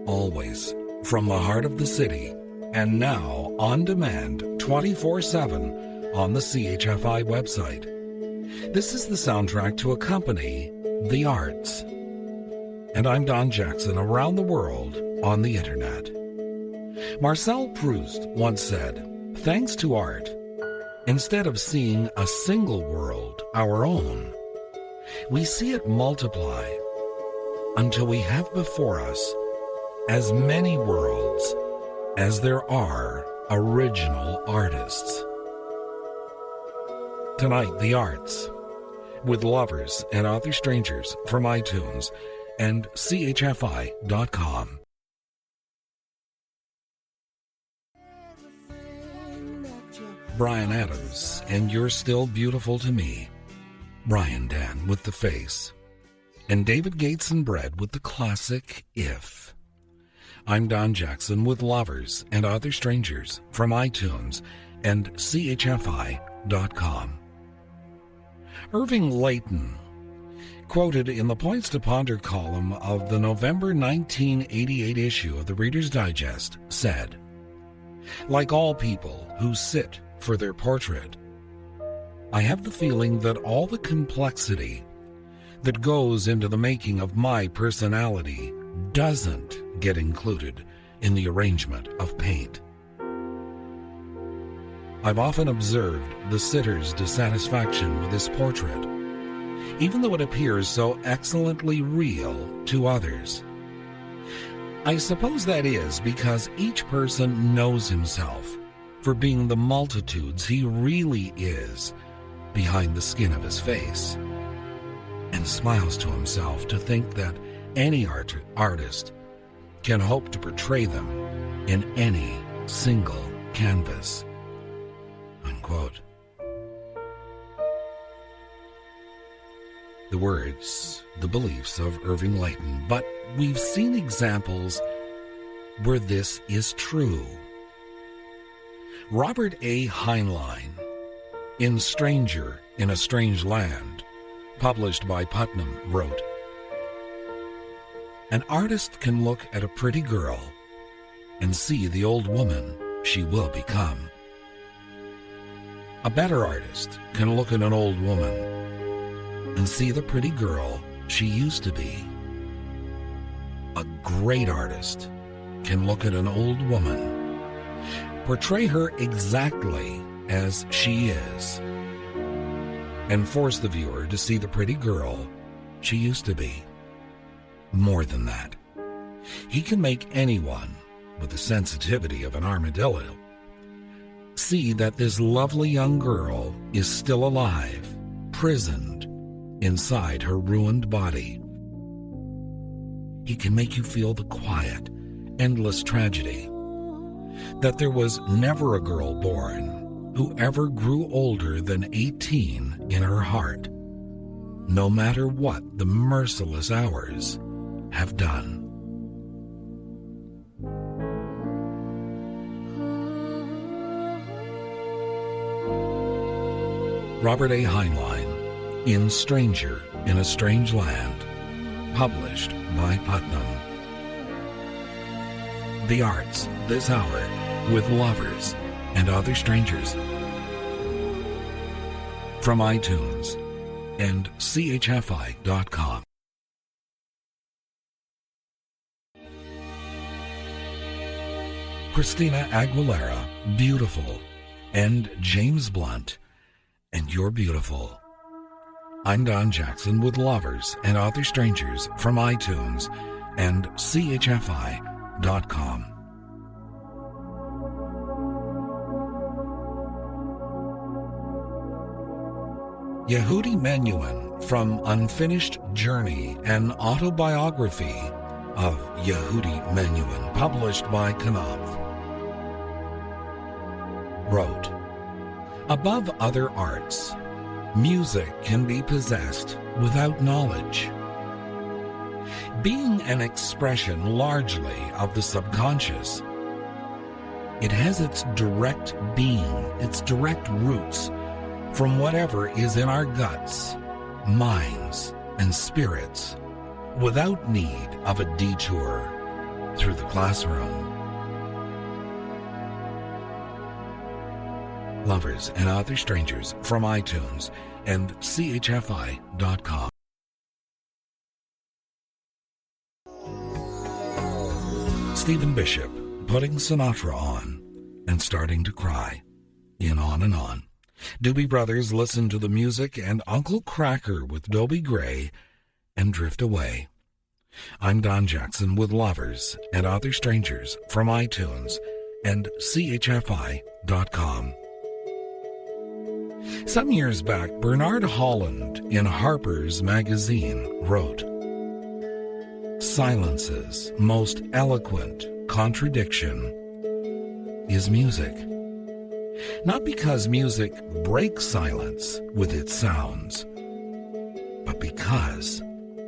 always, from the heart of the city, and now on demand 24/7 on the CHFI website. This is the soundtrack to accompany the arts. And I'm Don Jackson, around the world on the internet. Marcel Proust once said, "Thanks to art, instead of seeing a single world, our own, we see it multiply until we have before us as many worlds as there are original artists." Tonight, the arts, with Lovers and Other Strangers from iTunes and CHFI.com. Bryan Adams, and You're Still Beautiful to Me. RyanDan with The Face. And David Gates and Bread with the classic If. I'm Don Jackson with Lovers and Other Strangers from iTunes and CHFI.com. Irving Layton, quoted in the Points to Ponder column of the November 1988 issue of the Reader's Digest, said, "Like all people who sit for their portrait, I have the feeling that all the complexity that goes into the making of my personality doesn't get included in the arrangement of paint. I've often observed the sitter's dissatisfaction with his portrait, even though it appears so excellently real to others. I suppose that is because each person knows himself for being the multitudes he really is behind the skin of his face, and smiles to himself to think that any artist can hope to portray them in any single canvas." Unquote. The words, the beliefs of Irving Layton, but we've seen examples where this is true. Robert A. Heinlein, in Stranger in a Strange Land, published by Putnam, wrote, "An artist can look at a pretty girl and see the old woman she will become. A better artist can look at an old woman and see the pretty girl she used to be. A great artist can look at an old woman, portray her exactly as she is, and force the viewer to see the pretty girl she used to be. More than that, he can make anyone with the sensitivity of an armadillo see that this lovely young girl is still alive, prisoned inside her ruined body. He can make you feel the quiet, endless tragedy that there was never a girl born who ever grew older than 18 in her heart, no matter what the merciless hours have done." Robert A. Heinlein, in Stranger in a Strange Land, published by Putnam. The arts this hour with Lovers and Other Strangers from iTunes and CHFI.com. Christina Aguilera, Beautiful, and James Blunt, and You're Beautiful. I'm Don Jackson with Lovers and Other Strangers from iTunes and CHFI.com. Yehudi Menuhin from Unfinished Journey, an autobiography of Yehudi Menuhin, published by Knopf, wrote, "Above other arts, music can be possessed without knowledge. Being an expression largely of the subconscious, it has its direct being, its direct roots from whatever is in our guts, minds, and spirits, without need of a detour through the classroom. Lovers and Other Strangers from iTunes and CHFI.com. Stephen Bishop putting Sinatra on and starting to cry in On and On. Doobie Brothers listen to the music and Uncle Kracker with Dobie Gray and drift away. I'm Don Jackson with Lovers and Other Strangers from iTunes and CHFI.com. Some years back, Bernard Holland in Harper's Magazine wrote, "Silence's most eloquent contradiction is music. Not because music breaks silence with its sounds, but because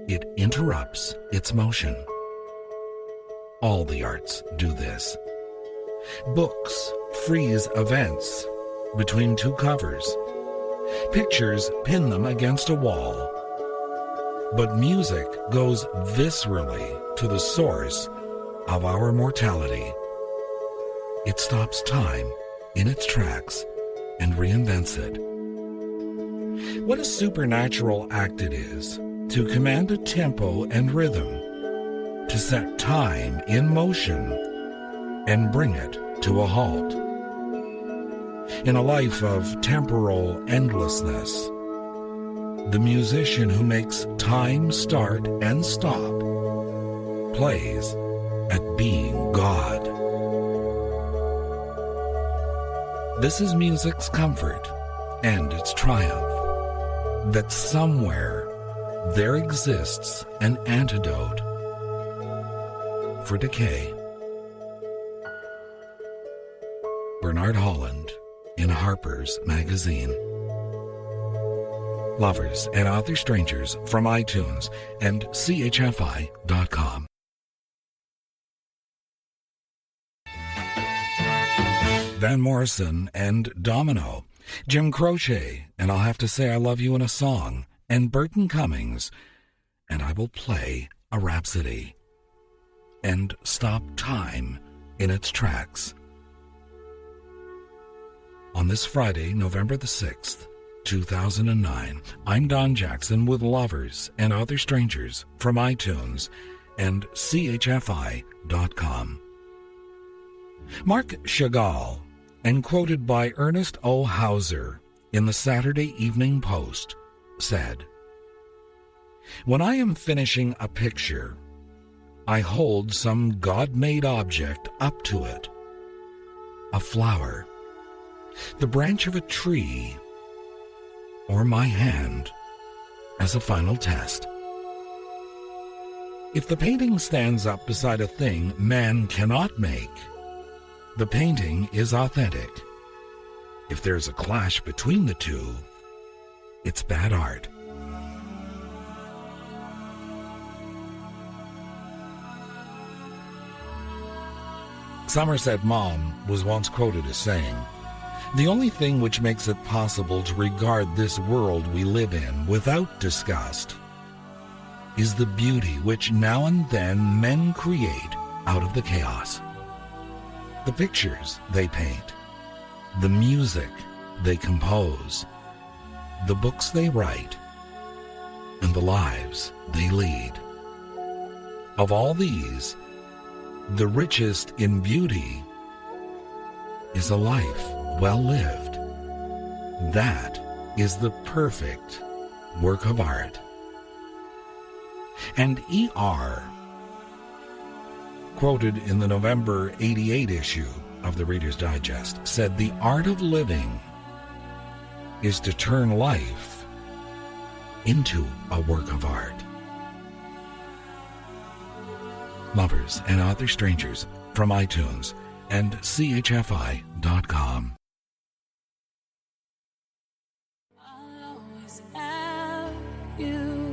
it interrupts its motion. All the arts do this. Books freeze events between two covers. Pictures pin them against a wall. But music goes viscerally to the source of our mortality. It stops time in its tracks and reinvents it. What a supernatural act it is to command a tempo and rhythm, to set time in motion and bring it to a halt. In a life of temporal endlessness, the musician who makes time start and stop plays at being God. This is music's comfort and its triumph, that somewhere there exists an antidote for decay." Bernard Holland in Harper's Magazine. Lovers and Other Strangers from iTunes and CHFI.com. Van Morrison and Domino. Jim Croce and I'll Have to Say I Love You in a Song. And Burton Cummings, and I Will Play a Rhapsody. And Stop Time in its tracks. On this Friday, November the 6th, 2009, I'm Don Jackson with Lovers and Other Strangers from iTunes and CHFI.com. Mark Chagall, and quoted by Ernest O. Hauser in the Saturday Evening Post, said, "When I am finishing a picture, I hold some God-made object up to it. A flower, the branch of a tree, or my hand as a final test. If the painting stands up beside a thing man cannot make, the painting is authentic. If there's a clash between the two, it's bad art." Somerset Maugham was once quoted as saying, "The only thing which makes it possible to regard this world we live in without disgust is the beauty which now and then men create out of the chaos. The pictures they paint, the music they compose, the books they write, and the lives they lead. Of all these, the richest in beauty is a life well lived. That is the perfect work of art." And E.R., quoted in the November '88 issue of the Reader's Digest, said, "The art of living is to turn life into a work of art." Lovers and Other Strangers from iTunes and CHFI.com.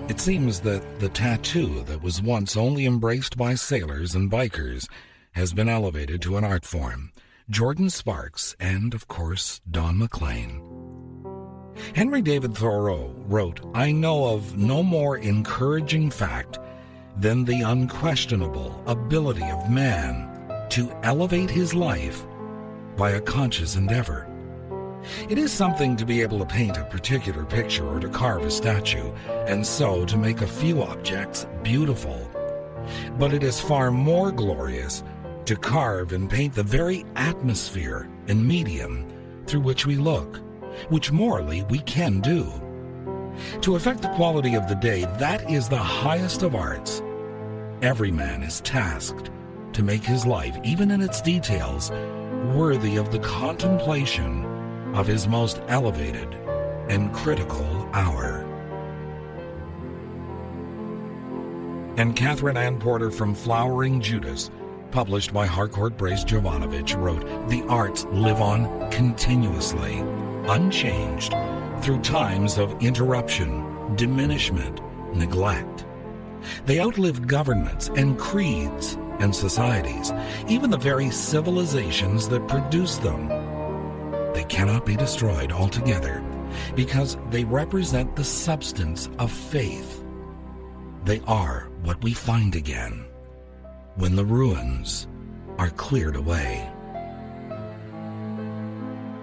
It seems that the tattoo that was once only embraced by sailors and bikers has been elevated to an art form. Jordin Sparks and, of course, Don McLean. Henry David Thoreau wrote, "I know of no more encouraging fact than the unquestionable ability of man to elevate his life by a conscious endeavor. It is something to be able to paint a particular picture or to carve a statue, and so to make a few objects beautiful. But it is far more glorious to carve and paint the very atmosphere and medium through which we look, which morally we can do. To affect the quality of the day, that is the highest of arts. Every man is tasked to make his life, even in its details, worthy of the contemplation of his most elevated and critical hour. And Catherine Ann Porter from Flowering Judas, published by Harcourt Brace Jovanovich, wrote, "The arts live on continuously, unchanged, through times of interruption, diminishment, neglect. They outlive governments and creeds and societies, even the very civilizations that produce them. They cannot be destroyed altogether because they represent the substance of faith. They are what we find again when the ruins are cleared away."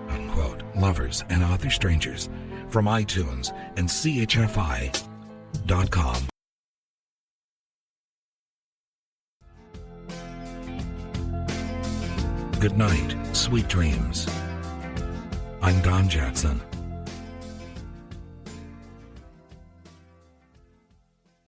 Unquote. Lovers and Other Strangers from iTunes and CHFI.com. Good night, sweet dreams. I'm Don Jackson.